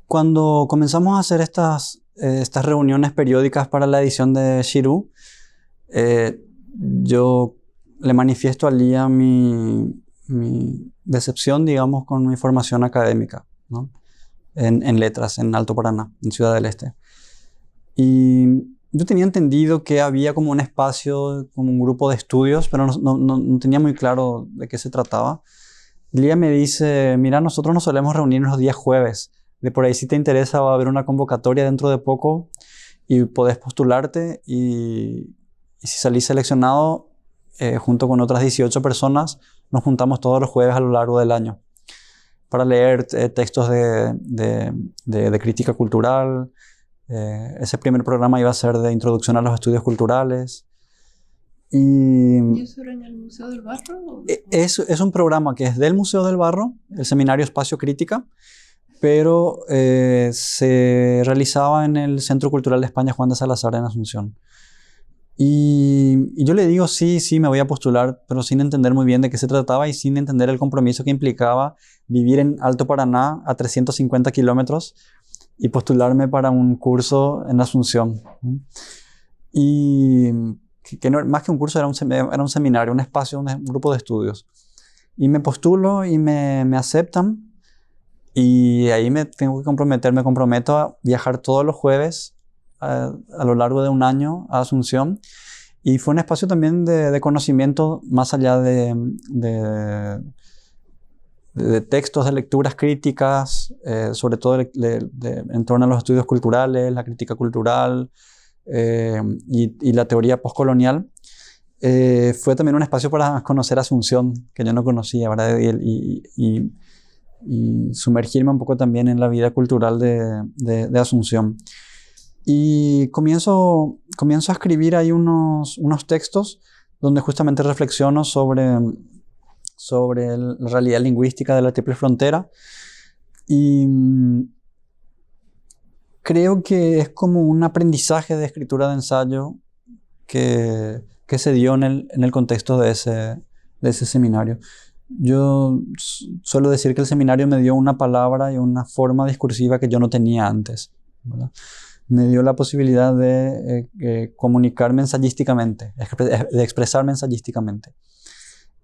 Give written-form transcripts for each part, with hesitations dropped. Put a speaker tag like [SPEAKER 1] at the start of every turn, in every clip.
[SPEAKER 1] Cuando comenzamos a hacer estas reuniones periódicas para la edición de Shirú, yo le manifiesto a Lía mi decepción, digamos, con mi formación académica, ¿no? En letras, en Alto Paraná, en Ciudad del Este. Y yo tenía entendido que había como un espacio, como un grupo de estudios, pero no tenía muy claro de qué se trataba. Lía me dice, mira, nosotros nos solemos reunirnos los días jueves. De por ahí, si te interesa, va a haber una convocatoria dentro de poco y podés postularte. Y si salís seleccionado, junto con otras 18 personas, nos juntamos todos los jueves a lo largo del año para leer textos de crítica cultural. Ese primer programa iba a ser de introducción a los estudios culturales.
[SPEAKER 2] ¿Y eso era en el Museo del Barro?
[SPEAKER 1] Es un programa que es del Museo del Barro, el seminario Espacio Crítica, pero se realizaba en el Centro Cultural de España Juan de Salazar en Asunción. Y yo le digo, sí, me voy a postular, pero sin entender muy bien de qué se trataba y sin entender el compromiso que implicaba vivir en Alto Paraná a 350 kilómetros y postularme para un curso en Asunción. Y que no, más que un curso, era un seminario, un espacio, un grupo de estudios. Y me postulo y me aceptan. Y ahí me tengo que comprometer, me comprometo a viajar todos los jueves a lo largo de un año a Asunción. Y fue un espacio también de conocimiento más allá de textos, de lecturas críticas, sobre todo en torno a los estudios culturales, la crítica cultural y la teoría postcolonial. Fue también un espacio para conocer Asunción, que yo no conocía, ¿verdad? Y sumergirme un poco también en la vida cultural de Asunción. Y comienzo a escribir ahí unos textos donde justamente reflexiono sobre la realidad lingüística de la Triple Frontera. Y creo que es como un aprendizaje de escritura de ensayo que se dio en el contexto de ese seminario. Yo suelo decir que el seminario me dio una palabra y una forma discursiva que yo no tenía antes, ¿verdad? Me dio la posibilidad de comunicarme ensayísticamente, de expresarme ensayísticamente.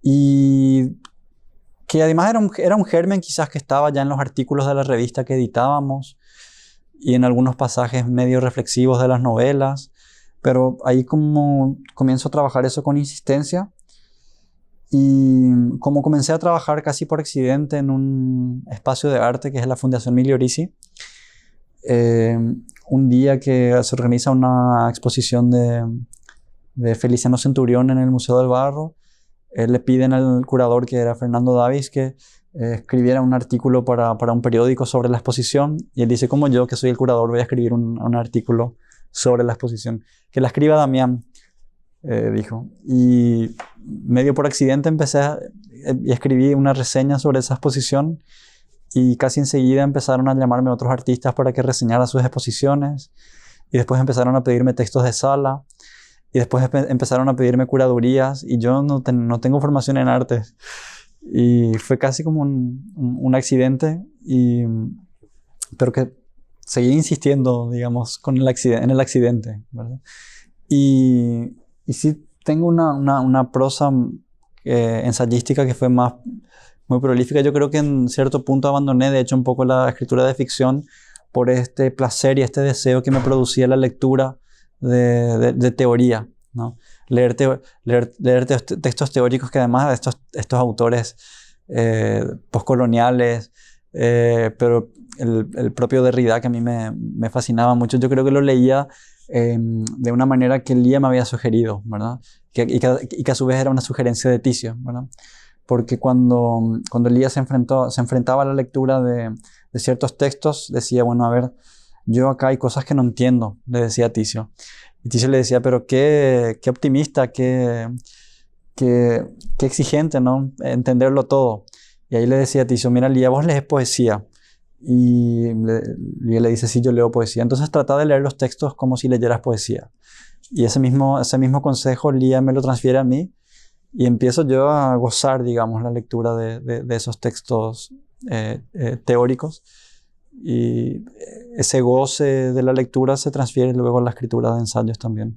[SPEAKER 1] Y que además era un germen quizás que estaba ya en los artículos de la revista que editábamos y en algunos pasajes medio reflexivos de las novelas, pero ahí como comienzo a trabajar eso con insistencia. Y como comencé a trabajar casi por accidente en un espacio de arte que es la Fundación Migliorisi, un día que se organiza una exposición de Feliciano Centurión en el Museo del Barro, le piden al curador, que era Fernando Davis, que escribiera un artículo para un periódico sobre la exposición, y él dice, como yo, que soy el curador, voy a escribir un artículo sobre la exposición. Que la escriba Damián, dijo. Y medio por accidente y escribí una reseña sobre esa exposición, y casi enseguida empezaron a llamarme otros artistas para que reseñara sus exposiciones, y después empezaron a pedirme textos de sala, y después empezaron a pedirme curadurías, y yo no tengo formación en artes, y fue casi como un accidente, pero que seguí insistiendo, digamos, en el accidente, ¿verdad? Y sí tengo una prosa ensayística que fue muy prolífica. Yo creo que en cierto punto abandoné, de hecho, un poco la escritura de ficción por este placer y este deseo que me producía la lectura de teoría, ¿no? Leer textos teóricos que además estos autores postcoloniales, pero el propio Derrida, que a mí me fascinaba mucho, yo creo que lo leía de una manera que Lía me había sugerido, ¿verdad? Y que a su vez era una sugerencia de Ticio, ¿verdad? Porque cuando Lía se enfrentaba a la lectura de ciertos textos, decía, bueno, a ver, yo acá hay cosas que no entiendo, le decía a Ticio. Y Ticio le decía, pero qué optimista, qué exigente, ¿no? Entenderlo todo. Y ahí le decía a Ticio, mira, Lía, vos lees poesía. Y Lía le dice, sí, yo leo poesía. Entonces trata de leer los textos como si leyeras poesía. Y ese mismo consejo Lía me lo transfiere a mí, y empiezo yo a gozar, digamos, la lectura de esos textos teóricos. y ese goce de la lectura se transfiere luego a la escritura de ensayos también.